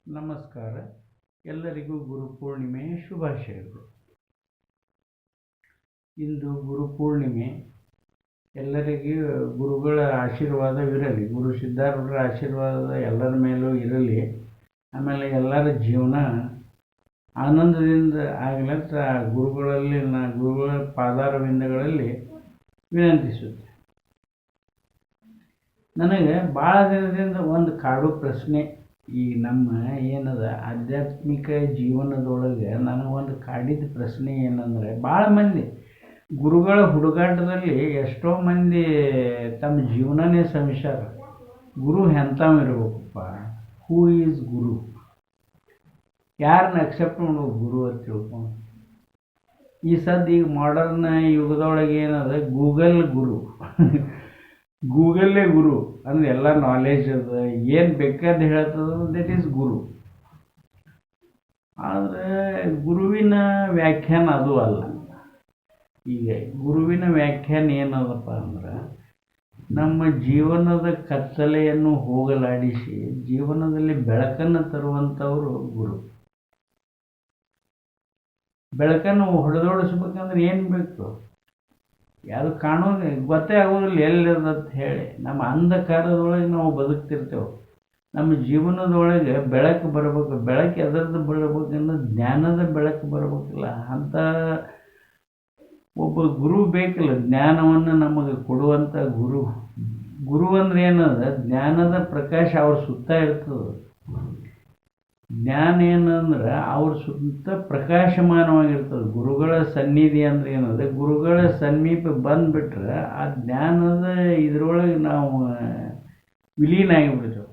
ನಮಸ್ಕಾರ. ಎಲ್ಲರಿಗೂ ಗುರುಪೂರ್ಣಿಮೆಯ ಶುಭಾಶಯಗಳು. ಇಂದು ಗುರುಪೂರ್ಣಿಮೆ. ಎಲ್ಲರಿಗೂ ಗುರುಗಳ ಆಶೀರ್ವಾದವಿರಲಿ. ಗುರು ಸಿದ್ಧಾರೂಢರ ಆಶೀರ್ವಾದ ಎಲ್ಲರ ಮೇಲೂ ಇರಲಿ. ಆಮೇಲೆ ಎಲ್ಲರ ಜೀವನ ಆನಂದದಿಂದ ಆಗಲಂತ ಗುರುಗಳ ಪಾದಾರವಿಂದಗಳಲ್ಲಿ ವಿನಂತಿಸುತ್ತೆ. ನನಗೆ ಭಾಳ ದಿನದಿಂದ ಒಂದು ಕಾಡು ಪ್ರಶ್ನೆ, ಈ ನಮ್ಮ ಏನದ ಆಧ್ಯಾತ್ಮಿಕ ಜೀವನದೊಳಗೆ ನನಗೊಂದು ಕಾಡಿದ ಪ್ರಶ್ನೆ ಏನಂದರೆ, ಭಾಳ ಮಂದಿ ಗುರುಗಳ ಹುಡುಗಾಟದಲ್ಲಿ ಎಷ್ಟೋ ಮಂದಿ ತಮ್ಮ ಜೀವನನೇ ಸಂಸಾರ. ಗುರು ಎಂಥವಿರ್ಬೇಕಪ್ಪ? ಹೂ ಈಸ್ ಗುರು? ಯಾರನ್ನ ಅಕ್ಸೆಪ್ಟ್ ಮಾಡೋದು ಗುರು ಅಂತ ತಿಳ್ಕೊಂಡು ಈ ಈಗ ಮಾಡರ್ನ್ ಯುಗದೊಳಗೆ ಏನದ, ಗೂಗಲ್ ಗುರು ಗೂಗಲ್ಲೇ ಗುರು ಅಂದ್ರೆ ಎಲ್ಲ ನಾಲೆಜ್ ಅದ, ಏನು ಬೇಕಾದ ಹೇಳ್ತದ, ದಟ್ ಈಸ್ ಗುರು. ಆದರೆ ಗುರುವಿನ ವ್ಯಾಖ್ಯಾನ ಅದು ಅಲ್ಲ. ಈಗ ಗುರುವಿನ ವ್ಯಾಖ್ಯಾನ ಏನದಪ್ಪ ಅಂದ್ರೆ, ನಮ್ಮ ಜೀವನದ ಕತ್ತಲೆಯನ್ನು ಹೋಗಲಾಡಿಸಿ ಜೀವನದಲ್ಲಿ ಬೆಳಕನ್ನು ತರುವಂಥವರು ಗುರು. ಬೆಳಕನ್ನು ಹೊಡೆದೋಡಿಸ್ಬೇಕಂದ್ರೆ ಏನು ಬೇಕು? ಯಾವುದು ಕಾಣೋದು ಗೊತ್ತೇ ಆಗೋದಿಲ್ಲ ಎಲ್ಲಿರೋದಂತ ಹೇಳಿ. ನಮ್ಮ ಅಂಧಕಾರದೊಳಗೆ ನಾವು ಬದುಕ್ತಿರ್ತೇವೆ. ನಮ್ಮ ಜೀವನದೊಳಗೆ ಬೆಳಕು ಬರಬೇಕು. ಬೆಳಕು ಎದರದ್ದು ಬರಬೇಕಂದ್ರೆ ಜ್ಞಾನದ ಬೆಳಕು ಬರಬೇಕಿಲ್ಲ. ಅಂಥ ಒಬ್ಬ ಗುರು ಬೇಕಲ್ಲ, ಜ್ಞಾನವನ್ನು ನಮಗೆ ಕೊಡುವಂಥ ಗುರು. ಗುರು ಅಂದ್ರೆ ಏನದ, ಜ್ಞಾನದ ಪ್ರಕಾಶ ಅವ್ರ ಸುತ್ತ ಇರ್ತದೆ. ಜ್ಞಾನ ಏನಂದ್ರೆ ಅವ್ರ ಸುತ್ತ ಪ್ರಕಾಶಮಾನವಾಗಿರ್ತದೆ. ಗುರುಗಳ ಸನ್ನಿಧಿ ಅಂದ್ರೆ ಏನಂದ್ರೆ, ಗುರುಗಳ ಸಮೀಪ ಬಂದುಬಿಟ್ರೆ ಆ ಜ್ಞಾನದ ಇದರೊಳಗೆ ನಾವು ವಿಲೀನ ಆಗಿಬಿಡ್ತೇವೆ.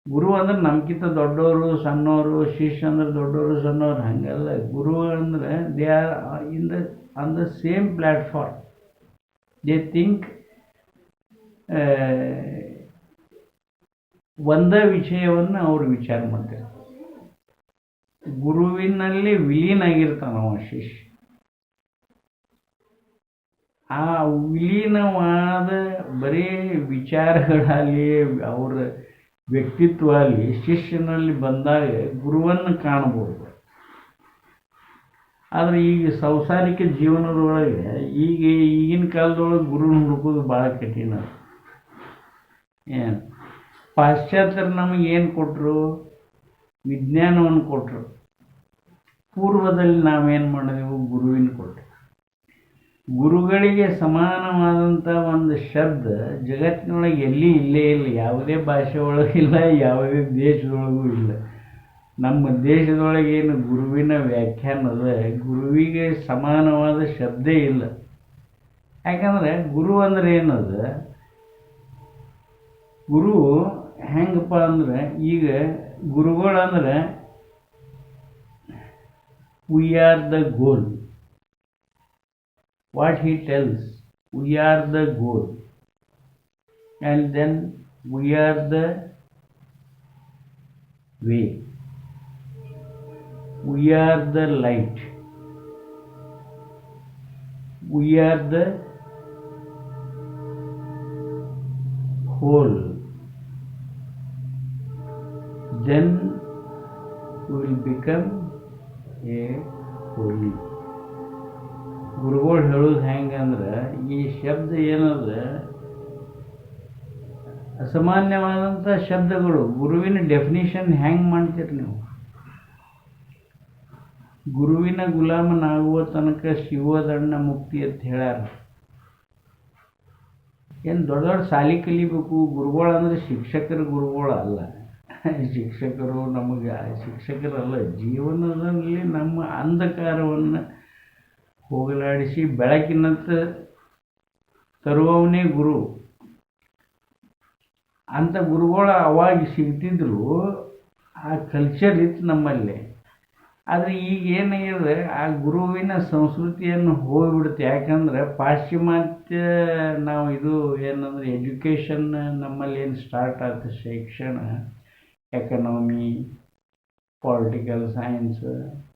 ಗುರು ಅಂದ್ರೆ ನಮ್ಗಿಂತ ದೊಡ್ಡವರು ಸಣ್ಣವರು, ಶಿಷ್ಯ ಅಂದ್ರೆ ದೊಡ್ಡವರು ಸಣ್ಣವರು, ಹಾಗಲ್ಲ. ಗುರು ಅಂದರೆ they are on the same platform. They think ಒಂದೇ ವಿಷಯವನ್ನು ಅವರು ವಿಚಾರ ಮಾಡ್ತಾರೆ. ಗುರುವಿನಲ್ಲಿ ವಿಲೀನ ಆಗಿರ್ತಾನವ ಶಿಷ್ಯ. ಆ ವಿಲೀನವಾದ ಬರೀ ವಿಚಾರಗಳಲ್ಲಿ ಅವರ ವ್ಯಕ್ತಿತ್ವ ಅಲ್ಲಿ ಶಿಷ್ಯನಲ್ಲಿ ಬಂದಾಗ ಗುರುವನ್ನು ಕಾಣ್ಬೋದು. ಆದರೆ ಈಗ ಸಂಸಾರಿಕ ಜೀವನದೊಳಗೆ ಈಗಿನ ಕಾಲದೊಳಗೆ ಗುರುನ ಹುಡುಕೋದು ಭಾಳ ಕಠಿಣ. ಏನು ಪಾಶ್ಚಾತ್ಯರು ನಮಗೆ ಏನು ಕೊಟ್ಟರು? ವಿಜ್ಞಾನವನ್ನು ಕೊಟ್ಟರು. ಪೂರ್ವದಲ್ಲಿ ನಾವೇನು ಮಾಡಿದೆವು? ಗುರುವಿನ ಕೊಟ್ಟರು. ಗುರುಗಳಿಗೆ ಸಮಾನವಾದಂಥ ಒಂದು ಶಬ್ದ ಜಗತ್ತಿನೊಳಗೆ ಎಲ್ಲಿ ಇಲ್ಲೇ ಇಲ್ಲ. ಯಾವುದೇ ಭಾಷೆ ಒಳಗಿಲ್ಲ, ಯಾವುದೇ ದೇಶದೊಳಗೂ ಇಲ್ಲ. ನಮ್ಮ ದೇಶದೊಳಗೆ ಏನು ಗುರುವಿನ ವ್ಯಾಖ್ಯಾನ ಅದ, ಗುರುವಿಗೆ ಸಮಾನವಾದ ಶಬ್ದೇ ಇಲ್ಲ. ಯಾಕಂದರೆ ಗುರು ಅಂದ್ರೆ ಏನದ, ಗುರು ಹೆಂಗಪ್ಪ ಅಂದ್ರೆ, ಈಗ ಗುರುಗಳಂದ್ರೆ we are the goal. What he tells, we are the goal, and then we are the way, we are the light, we are the whole. Then we will become a holy. ಗುರುಗಳು ಹೇಳೋದು ಹೆಂಗಂದ್ರೆ, ಈ ಶಬ್ದ ಏನದ ಅಸಾಮಾನ್ಯವಾದಂಥ ಶಬ್ದಗಳು. ಗುರುವಿನ definition ಹೆಂಗೆ ಮಾಡ್ತೀರಿ ನೀವು? ಗುರುವಿನ ಗುಲಾಮನಾಗುವ ತನಕ ಶಿವದಣ್ಣ ಮುಕ್ತಿ ಅಂತ ಹೇಳ್ಯಾರ. ಏನು ದೊಡ್ಡ ದೊಡ್ಡ ಶಾಲೆ ಕಲಿಬೇಕು. ಗುರುಗಳು ಅಂದರೆ ಶಿಕ್ಷಕರು ಗುರುಗಳು ಅಲ್ಲ. ಶಿಕ್ಷಕರು ನಮಗೆ ಶಿಕ್ಷಕರಲ್ಲ. ಜೀವನದಲ್ಲಿ ನಮ್ಮ ಅಂಧಕಾರವನ್ನು ಹೋಗಲಾಡಿಸಿ ಬೆಳಕಿನಂತ ತರುವವನೇ ಗುರು. ಅಂಥ ಗುರುಗಳು ಅವಾಗ ಸಿಗ್ತಿದ್ರು. ಆ ಕಲ್ಚರ್ ಇತ್ತು ನಮ್ಮಲ್ಲಿ. ಆದರೆ ಈಗ ಏನಾಗಿದೆ, ಆ ಗುರುವಿನ ಸಂಸ್ಕೃತಿಯನ್ನು ಹೋಗಿಬಿಡುತ್ತೆ. ಯಾಕಂದರೆ ಪಾಶ್ಚಿಮಾತ್ಯ ನಾವು ಇದು ಏನಂದರೆ ಎಜುಕೇಷನ್ ನಮ್ಮಲ್ಲಿ ಏನು ಸ್ಟಾರ್ಟ್ ಆಯ್ತು, ಶಿಕ್ಷಣ, economy, political science,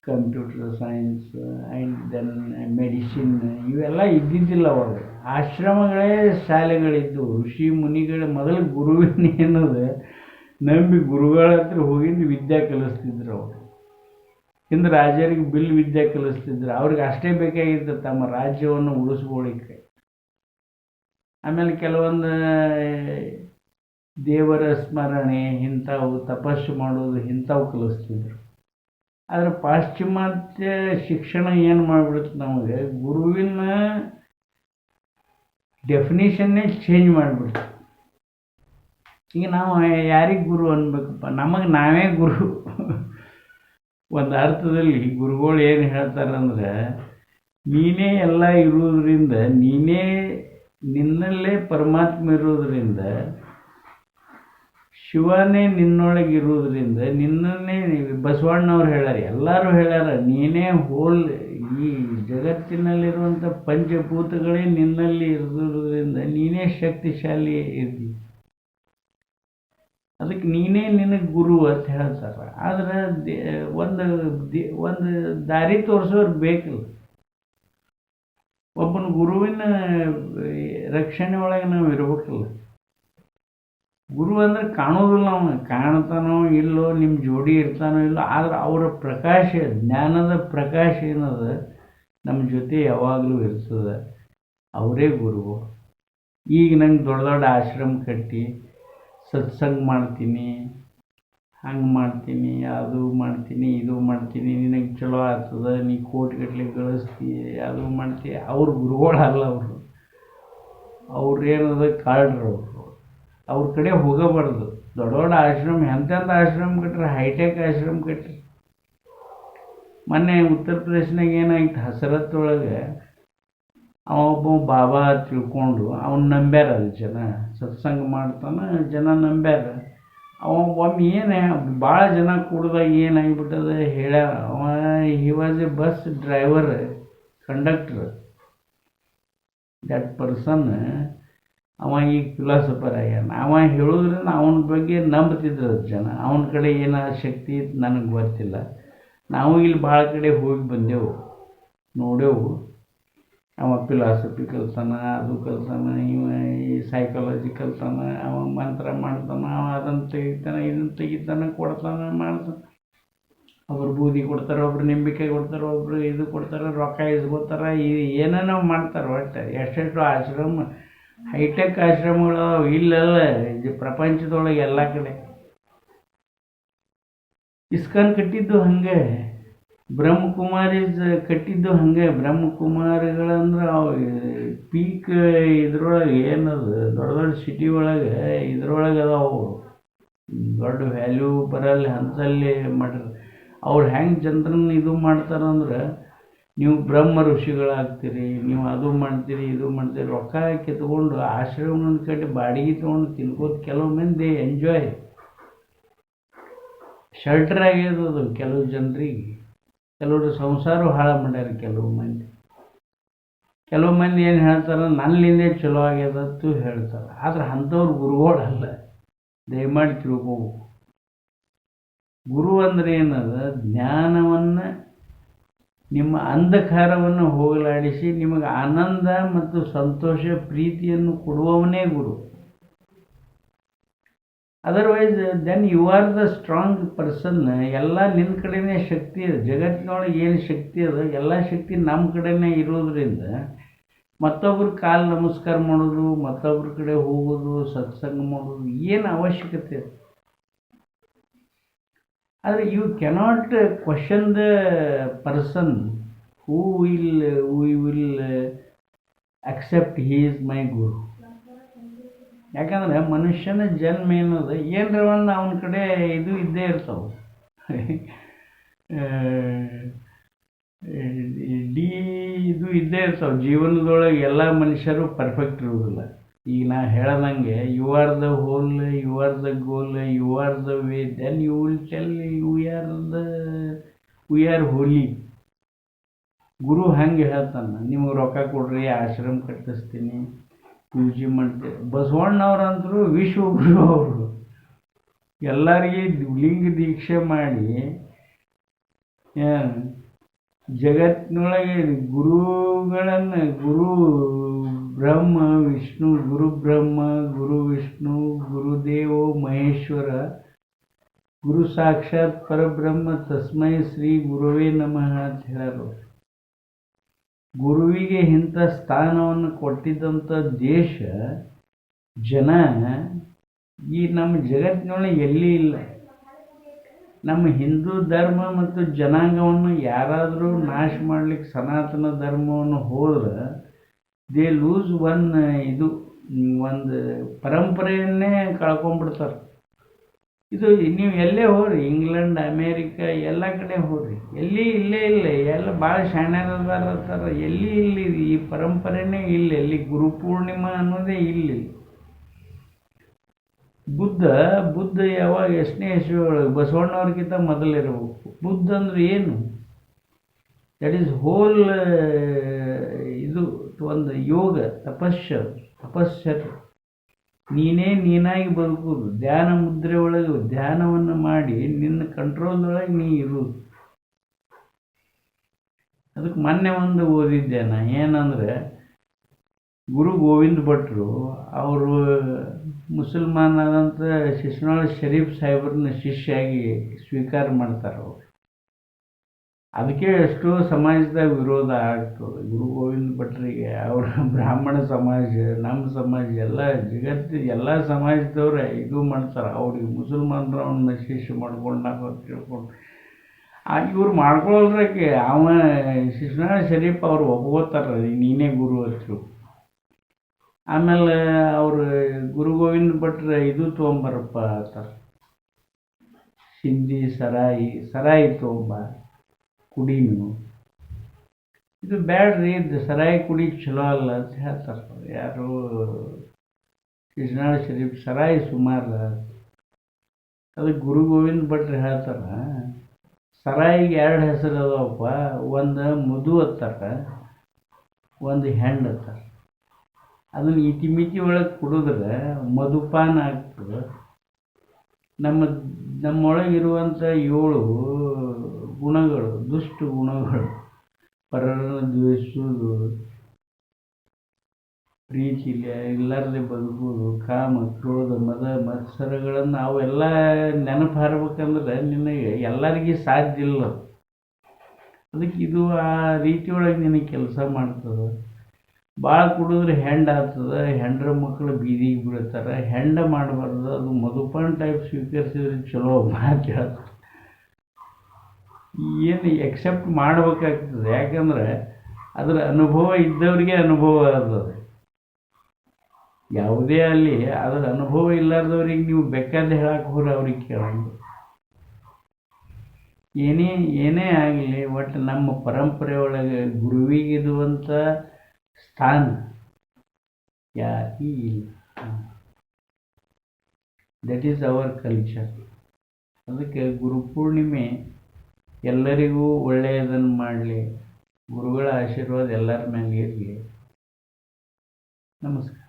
computer science and then medicine, ಇವೆಲ್ಲ ಇದ್ದಿದ್ದಿಲ್ಲ ಅವಾಗ. ಆಶ್ರಮಗಳೇ ಶಾಲೆಗಳಿದ್ದು. ಋಷಿ ಮುನಿಗಳ ಮೊದಲು ಗುರುವಿನ ಏನದು ನಂಬಿ ಗುರುಗಳ ಹತ್ರ ಹೋಗಿದ್ದು ವಿದ್ಯೆ ಕಲಿಸ್ತಿದ್ರು ಅವರು. ಹಿಂದೆ ರಾಜರಿಗೆ ಬಿಲ್ ವಿದ್ಯೆ ಕಲಿಸ್ತಿದ್ರು. ಅವ್ರಿಗೆ ಅಷ್ಟೇ ಬೇಕಾಗಿತ್ತು ತಮ್ಮ ರಾಜ್ಯವನ್ನು ಉಳಿಸ್ಕೊಳ್ಳಿಕ್ಕೆ. ಆಮೇಲೆ ಕೆಲವೊಂದು ದೇವರ ಸ್ಮರಣೆ ಇಂಥವು, ತಪಸ್ಸು ಮಾಡೋದು ಇಂಥವು ಕಲಿಸ್ತಿದ್ರು. ಆದರೆ ಪಾಶ್ಚಿಮಾತ್ಯ ಶಿಕ್ಷಣ ಏನು ಮಾಡಿಬಿಡುತ್ತೆ ನಮಗೆ, ಗುರುವಿನ ಡೆಫಿನೇಷನ್ನೇ ಚೇಂಜ್ ಮಾಡಿಬಿಡ್ತು. ಈಗ ನಾವು ಯಾರಿಗೆ ಗುರು ಅನ್ಬೇಕಪ್ಪ, ನಮಗೆ ನಾವೇ ಗುರು. ಒಂದು ಅರ್ಥದಲ್ಲಿ ಗುರುಗಳು ಏನು ಹೇಳ್ತಾರಂದ್ರೆ, ನೀನೇ ಎಲ್ಲ ಇರುವುದರಿಂದ, ನೀನೇ ನಿನ್ನಲ್ಲೇ ಪರಮಾತ್ಮ ಇರೋದರಿಂದ, ಶಿವನೇ ನಿನ್ನೊಳಗೆ ಇರುವುದರಿಂದ, ನಿನ್ನನ್ನೇ ಬಸವಣ್ಣವ್ರು ಹೇಳ್ಯಾರ, ಎಲ್ಲರೂ ಹೇಳ್ಯಾರ, ನೀನೇ ಹೋಲ್ ಈ ಜಗತ್ತಿನಲ್ಲಿರುವಂಥ ಪಂಚಭೂತಗಳೇ ನಿನ್ನಲ್ಲಿ ಇರೋದ್ರಿಂದ ನೀನೇ ಶಕ್ತಿಶಾಲಿ ಇರ್ತಿ, ಅದಕ್ಕೆ ನೀನೇ ನಿನಗೆ ಗುರು ಅಂತ ಹೇಳ್ತಾರೆ. ಆದ್ರೆ ಒಂದು ದಾರಿ ತೋರಿಸೋರು ಬೇಕಲ್ಲ. ಒಬ್ಬನ ಗುರುವಿನ ರಕ್ಷಣೆ ಒಳಗೆ ನಾವು ಇರ್ಬೇಕಲ್ಲ. ಗುರು ಅಂದರೆ ಕಾಣೋದಿಲ್ಲ, ಅವನು ಕಾಣ್ತಾನೋ ಇಲ್ಲೋ, ನಿಮ್ಮ ಜೋಡಿ ಇರ್ತಾನೋ ಇಲ್ಲೋ, ಆದ್ರೆ ಅವರ ಪ್ರಕಾಶ, ಜ್ಞಾನದ ಪ್ರಕಾಶ ಏನದ ನಮ್ಮ ಜೊತೆ ಯಾವಾಗಲೂ ಇರ್ತದೆ. ಅವರೇ ಗುರು. ಈಗ ನಂಗೆ ದೊಡ್ಡ ದೊಡ್ಡ ಆಶ್ರಮ ಕಟ್ಟಿ ಸತ್ಸಂಗ ಮಾಡ್ತೀನಿ, ಹಂಗೆ ಮಾಡ್ತೀನಿ, ಅದು ಮಾಡ್ತೀನಿ, ಇದು ಮಾಡ್ತೀನಿ, ನಿನಗೆ ಚಲೋ ಆಗ್ತದೆ, ನೀ ಕೋಟಿಗಟ್ಟಲೆ ಗಳಿಸ್ತಿ, ಅದು ಮಾಡ್ತೀವಿ, ಅವ್ರ ಗುರುಗಳಲ್ಲ. ಅವ್ರು ಏನದ ಕಾಳ್ರು. ಅವ್ರ ಕಡೆ ಹೋಗಬಾರ್ದು. ದೊಡ್ಡ ದೊಡ್ಡ ಆಶ್ರಮ, ಎಂತೆಂಥ ಆಶ್ರಮ ಕಟ್ರಿ, ಹೈಟೆಕ್ ಆಶ್ರಮ ಕಟ್ರಿ. ಮೊನ್ನೆ ಉತ್ತರ ಪ್ರದೇಶನಾಗ ಏನಾಯ್ತು, ಹಸರತ್ ಒಳಗೆ ಒಬ್ಬ ಬಾಬಾ ತಿಳ್ಕೊಂಡು ಅವನು ನಂಬ್ಯಾರ. ಅಲ್ಲಿ ಜನ ಸತ್ಸಂಗ ಮಾಡ್ತಾನೆ, ಜನ ನಂಬ್ಯಾರ. ಒಮ್ಮೆ ಏನು ಭಾಳ ಜನ ಕೂಡಿದಾಗ ಏನಾಗಿಬಿಟ್ಟದ ಹೇಳ, he was A bus driver, conductor. That person ಈಗ ಫಿಲಾಸಫರ್ ಆಗ್ಯಾನ. ಹೇಳೋದ್ರಿಂದ ಅವನ ಬಗ್ಗೆ ನಂಬ್ತಿದ್ರು ಜನ. ಅವನ ಕಡೆ ಏನೋ ಶಕ್ತಿ ಇತ್ತು, ನನಗೆ ಗೊತ್ತಿಲ್ಲ. ನಾವು ಇಲ್ಲಿ ಭಾಳ ಕಡೆ ಹೋಗಿ ಬಂದೆವು, ನೋಡೆವು. ಫಿಲಾಸಫಿ ಕಲ್ತಾನ, ಅದು ಕಲ್ತಾನ, ಈ ಸೈಕಾಲಜಿ ಕಲ್ತಾನ, ಮಂತ್ರ ಮಾಡ್ತಾನೆ, ಅದನ್ನು ತೆಗಿತಾನೆ, ಇದನ್ನು ತೆಗಿತಾನೆ, ಕೊಡ್ತಾನೆ, ಮಾಡ್ತಾನೆ. ಒಬ್ರು ಬೂದಿ ಕೊಡ್ತಾರೆ, ಒಬ್ರು ನಿಂಬಿಕೆ ಕೊಡ್ತಾರೆ, ಒಬ್ರು ಇದು ಕೊಡ್ತಾರೆ, ರೊಕ್ಕ ಇಸ್ಕೊತಾರೆ, ಏನೇನೋ ಮಾಡ್ತಾರೆ. ಒಟ್ಟು ಎಷ್ಟೆಷ್ಟು ಆಶ್ರಮ, ಹೈಟೆಕ್ ಆಶ್ರಮಗಳು ಇಲ್ಲೆಲ್ಲ ಪ್ರಪಂಚದೊಳಗೆ ಎಲ್ಲ ಕಡೆ. ಇಸ್ಕಾನ್ ಕಟ್ಟಿದ್ದು ಹಾಗೆ, ಬ್ರಹ್ಮಕುಮಾರೀಸ್ ಕಟ್ಟಿದ್ದು ಹಾಗೆ. ಬ್ರಹ್ಮಕುಮಾರಿಗಳಂದ್ರೆ ಪೀಕ್ ಇದ್ರೊಳಗೆ ಏನದು, ದೊಡ್ಡ ದೊಡ್ಡ ಸಿಟಿ ಒಳಗೆ ಇದ್ರೊಳಗೆ ಅದಾವು, ದೊಡ್ಡ ವ್ಯಾಲ್ಯೂ ಬರಲ್ಲ ಅಂಥಲ್ಲಿ ಮಾಡ್ರಿ. ಅವ್ರು ಹೆಂಗೆ ಜನರನ್ನ ಇದು ಮಾಡ್ತಾರಂದ್ರೆ, ನೀವು ಬ್ರಹ್ಮ ಋಷಿಗಳಾಗ್ತೀರಿ, ನೀವು ಅದು ಮಾಡ್ತೀರಿ, ಇದು ಮಾಡ್ತೀರಿ, ರೊಕ್ಕ ಕಿತ್ಕೊಂಡು ಆಶ್ರಮವನ್ನು ಕಟ್ಟಿ ಬಾಡಿಗೆ ತೊಗೊಂಡು ತಿನ್ಕೋದು. ಕೆಲವು ಮಂದಿ ಎಂಜಾಯ್, ಶೆಲ್ಟರ್ ಆಗ್ಯದ ಕೆಲವು ಜನರಿಗೆ. ಕೆಲವರು ಸಂಸಾರ ಹಾಳು ಮಾಡ್ಯಾರ. ಕೆಲವು ಮಂದಿ ಏನು ಹೇಳ್ತಾರೆ, ನನ್ನಿಂದೇ ಚಲೋ ಆಗ್ಯದತ್ತು ಹೇಳ್ತಾರೆ. ಆದ್ರೆ ಅಂಥವ್ರು ಗುರುಗಳಲ್ಲ, ದಯಮಾಡಿ ತಿಳ್ಕೋಬೇಕು. ಗುರು ಅಂದರೆ ಏನದ, ಜ್ಞಾನವನ್ನು, ನಿಮ್ಮ ಅಂಧಕಾರವನ್ನು ಹೋಗಲಾಡಿಸಿ ನಿಮಗೆ ಆನಂದ ಮತ್ತು ಸಂತೋಷ, ಪ್ರೀತಿಯನ್ನು ಕೊಡುವವನೇ ಗುರು. Otherwise then you are the strong person. ಎಲ್ಲ ನಿನ್ನ ಕಡೆನೇ ಶಕ್ತಿ ಇದೆ. ಜಗತ್ತಿನೊಳಗೆ ಏನು ಶಕ್ತಿ ಅದ, ಎಲ್ಲ ಶಕ್ತಿ ನಮ್ಮ ಕಡೆನೇ ಇರೋದ್ರಿಂದ ಮತ್ತೊಬ್ರ ಕಾಲು ನಮಸ್ಕಾರ ಮಾಡೋದು, ಮತ್ತೊಬ್ರ ಕಡೆ ಹೋಗೋದು, ಸತ್ಸಂಗ ಮಾಡೋದು ಏನು ಅವಶ್ಯಕತೆ ಇದೆ. ಆದರೆ you cannot question the person who will accept he is my ಗುರು. ಯಾಕಂದ್ರೆ ಮನುಷ್ಯನ ಜನ್ಮ ಏನದ, ಏನರ ಒಂದು ಅವನ ಕಡೆ ಇದು ಇದ್ದೇ ಇರ್ತಾವೆ. ಇದು ಇದ್ದೇ ಇರ್ತಾವೆ ಜೀವನದೊಳಗೆ. ಎಲ್ಲ ಮನುಷ್ಯರು ಪರ್ಫೆಕ್ಟ್ ಇರೋದಿಲ್ಲ. ಈಗ ನಾ ಹೇಳ್ದಂಗೆ, you are the whole, you are the goal, you are the way, then you will tell we are holy. ಗುರು ಹಂಗೆ ಹೇಳ್ತಾನೆ, ನಿಮಗೆ ರೊಕ್ಕ ಕೊಡ್ರಿ, ಆಶ್ರಮ ಕಟ್ಟಿಸ್ತೀನಿ, ಪೂಜೆ ಮಾಡ್ತೀವಿ. ಬಸವಣ್ಣವ್ರಂತರೂ ವಿಶ್ವಗುರು. ಅವರು ಎಲ್ಲರಿಗೆ ಲಿಂಗ ದೀಕ್ಷೆ ಮಾಡಿ ಜಗತ್ತಿನೊಳಗೆ ಗುರುಗಳನ್ನು, ಗುರು ಬ್ರಹ್ಮ ವಿಷ್ಣು, ಗುರು ಬ್ರಹ್ಮ, ಗುರು ವಿಷ್ಣು, ಗುರುದೇವೋ ಮಹೇಶ್ವರ ಗುರು ಸಾಕ್ಷಾತ್ ಪರಬ್ರಹ್ಮ ತಸ್ಮೈ ಶ್ರೀ ಗುರುವೇ ನಮಃ ಅಂತ ಹೇಳ್ಯಾರು. ಗುರುವಿಗೆ ಇಂಥ ಸ್ಥಾನವನ್ನು ಕೊಟ್ಟಿದ್ದಂಥ ದೇಶ ಜನ ಈ ನಮ್ಮ ಜಗತ್ತಿನೊಳಗೆ ಎಲ್ಲಿ ಇಲ್ಲ. ನಮ್ಮ ಹಿಂದೂ ಧರ್ಮ ಮತ್ತು ಜನಾಂಗವನ್ನು ಯಾರಾದರೂ ನಾಶ ಮಾಡಲಿಕ್ಕೆ ಸನಾತನ ಧರ್ಮವನ್ನು ಹೋದ್ರೆ ದೇ ಲೂಸ್ ಒಂದು ಪರಂಪರೆಯನ್ನೇ ಕಳ್ಕೊಂಡ್ಬಿಡ್ತಾರೆ. ಇದು ನೀವು ಎಲ್ಲೇ ಹೋಗ್ರಿ, ಇಂಗ್ಲೆಂಡ್, ಅಮೇರಿಕಾ ಎಲ್ಲ ಕಡೆ ಹೋಗ್ರಿ, ಎಲ್ಲಿ ಇಲ್ಲೇ ಇಲ್ಲ. ಎಲ್ಲ ಭಾಳ ಶಾಣ್ಯರದಾರ ಅಂತಾರೆ, ಎಲ್ಲಿ ಇಲ್ಲಿ ಈ ಪರಂಪರೆನೇ ಇಲ್ಲ. ಎಲ್ಲಿ ಗುರುಪೂರ್ಣಿಮಾ ಅನ್ನೋದೇ ಇಲ್ಲ. ಬುದ್ಧ ಯಾವಾಗ ಎಷ್ಟನೇ ಇಸ್ವಿಯೊಳಗೆ ಬಸವಣ್ಣವ್ರಿಗಿಂತ ಮೊದಲಿರಬೇಕು. ಬುದ್ಧ ಅಂದ್ರೆ ಏನು? ದಟ್ ಈಸ್ ಹೋಲ್ ಇದು ಒಂದು ಯೋಗ, ತಪಶ್ಚರ್ಯ. ನೀನಾಗಿ ಬದುಕುವುದು, ಧ್ಯಾನ ಮುದ್ರೆ ಒಳಗೆ ಧ್ಯಾನವನ್ನು ಮಾಡಿ ನಿನ್ನ ಕಂಟ್ರೋಲ್ದೊಳಗೆ ನೀ ಇರುವುದು. ಅದಕ್ಕೆ ಮೊನ್ನೆ ಒಂದು ಓದಿದ್ದೆ ನಾ, ಏನಂದರೆ ಗುರು ಗೋವಿಂದ ಭಟ್ರು ಅವರು ಮುಸಲ್ಮಾನರಾದಂಥ ಶಿಶುನಾಳ ಶರೀಫ್ ಸಾಹೇಬ್ರನ್ನ ಶಿಷ್ಯಾಗಿ ಸ್ವೀಕಾರ ಮಾಡ್ತಾರೆ. ಅವರು ಅದಕ್ಕೆ ಎಷ್ಟೋ ಸಮಾಜದಾಗ ವಿರೋಧ ಆಗ್ತದೆ ಗುರು ಗೋವಿಂದ ಭಟ್ರಿಗೆ. ಅವರ ಬ್ರಾಹ್ಮಣ ಸಮಾಜ, ನಮ್ಮ ಸಮಾಜ, ಎಲ್ಲ ಜಗತ್ತು ಎಲ್ಲ ಸಮಾಜದವ್ರೆ ಇದು ಮಾಡ್ತಾರೆ. ಅವ್ರಿಗೆ ಮುಸಲ್ಮಾನರು ಅವನ್ನ ಶಿಷ್ಯ ಮಾಡ್ಕೊಂಡು ನಾವು ತಿಳ್ಕೊಂಡು ಇವ್ರು ಮಾಡ್ಕೊಳ್ಳೋದ್ರಕ್ಕೆ ಅವ ಶಿಶುನಾಳ ಶರೀಫ್ ಅವ್ರು ಒಪ್ಕೋತಾರೆ, ನೀನೇ ಗುರು ಹಚ್ಚು. ಆಮೇಲೆ ಅವರು ಗುರು ಗೋವಿಂದ ಭಟ್ರ ಇದು ತೊಗೊಂಬರಪ್ಪ ಅಂತಾರೆ, ಸಿಂಧಿ ಸರಾಯಿ ತೊಗೊಂಬ ಕುಡಿನು. ಇದು ಬ್ಯಾಡ್ರಿ, ಇದು ಸರಾಯಿ ಕುಡಿ ಚಲೋ ಅಲ್ಲ ಅಂತ ಹೇಳ್ತಾರೆ. ಯಾರು ಶಿಶುನಾಳ ಶರೀಫ್ ಸರಾಯಿ ಸುಮಾರು. ಅದಕ್ಕೆ ಗುರು ಗೋವಿಂದ ಭಟ್ರು ಹೇಳ್ತಾರೆ, ಸರಾಯಿಗೆ 2 ಹೆಸರು ಅದಾವಪ್ಪ, ಒಂದು ಮಧು ಅಂತಾರೆ, ಒಂದು ಹೆಣ್ಣು ಅಂತಾರೆ. ಅದನ್ನು ಇತಿಮಿತಿ ಒಳಗೆ ಕುಡಿದ್ರೆ ಮಧುಪಾನ ಆಗ್ತದೆ. ನಮ್ಮೊಳಗಿರುವಂಥ 7 ಗುಣಗಳು, ದುಷ್ಟ ಗುಣಗಳು, ಪರರನ್ನು ದ್ವೇಷಿಸುವುದು, ಪ್ರೀತಿ ಇಲ್ಲಾರದೆ ಬದುಕುವುದು, ಕಾಮ ಕ್ರೋಧ ಮದ ಮತ್ಸರಗಳನ್ನು ಅವೆಲ್ಲ ನೆನಪು ಹಾರ್ಬೇಕಂದ್ರೆ ನಿನಗೆ ಎಲ್ಲರಿಗೂ ಸಾಧ್ಯ ಇಲ್ಲ. ಅದಕ್ಕೆ ಇದು ಆ ರೀತಿಯೊಳಗೆ ನಿನಗೆ ಕೆಲಸ ಮಾಡ್ತದೆ. ಭಾಳ ಕುಡಿದ್ರೆ ಹೆಂಡ ಆಗ್ತದೆ, ಹೆಂಡ್ರ ಮಕ್ಕಳು ಬೀದಿಗೆ ಬೀಳ್ತಾರೆ. ಹೆಂಡ ಮಾಡಬಾರ್ದು, ಅದು ಮಧುಪಾನ ಟೈಪ್ ಸ್ವೀಕರಿಸಿದ್ರೆ ಚಲೋ ಮಾತು ಹೇಳ್ತಾರೆ. ಏನು ಎಕ್ಸೆಪ್ಟ್ ಮಾಡಬೇಕಾಗ್ತದೆ, ಯಾಕಂದ್ರೆ ಅದರ ಅನುಭವ ಇದ್ದವ್ರಿಗೆ ಅನುಭವ ಆಗ್ತದೆ. ಯಾವುದೇ ಅಲ್ಲಿ ಅದರ ಅನುಭವ ಇಲ್ಲಾರ್ದವ್ರಿಗೆ ನೀವು ಬೇಕಾದ ಹೇಳಕ್ಕೆ ಹೋದ್ರೆ ಅವ್ರಿಗೆ ಕೇಳಂಗ. ಏನೇ ಆಗಲಿ, ಒಟ್ಟು ನಮ್ಮ ಪರಂಪರೆ ಒಳಗೆ ಗುರುವಿಗಿರುವಂಥ ಸ್ಥಾನ ಯಾರಿಗೂ ಇಲ್ಲ. That is our culture. ಅದಕ್ಕೆ ಗುರುಪೂರ್ಣಿಮೆ ಎಲ್ಲರಿಗೂ ಒಳ್ಳೆಯದನ್ನು ಮಾಡಲಿ, ಗುರುಗಳ ಆಶೀರ್ವಾದ ಎಲ್ಲರ ಮೇಲೆ ಇರಲಿ. ನಮಸ್ಕಾರ.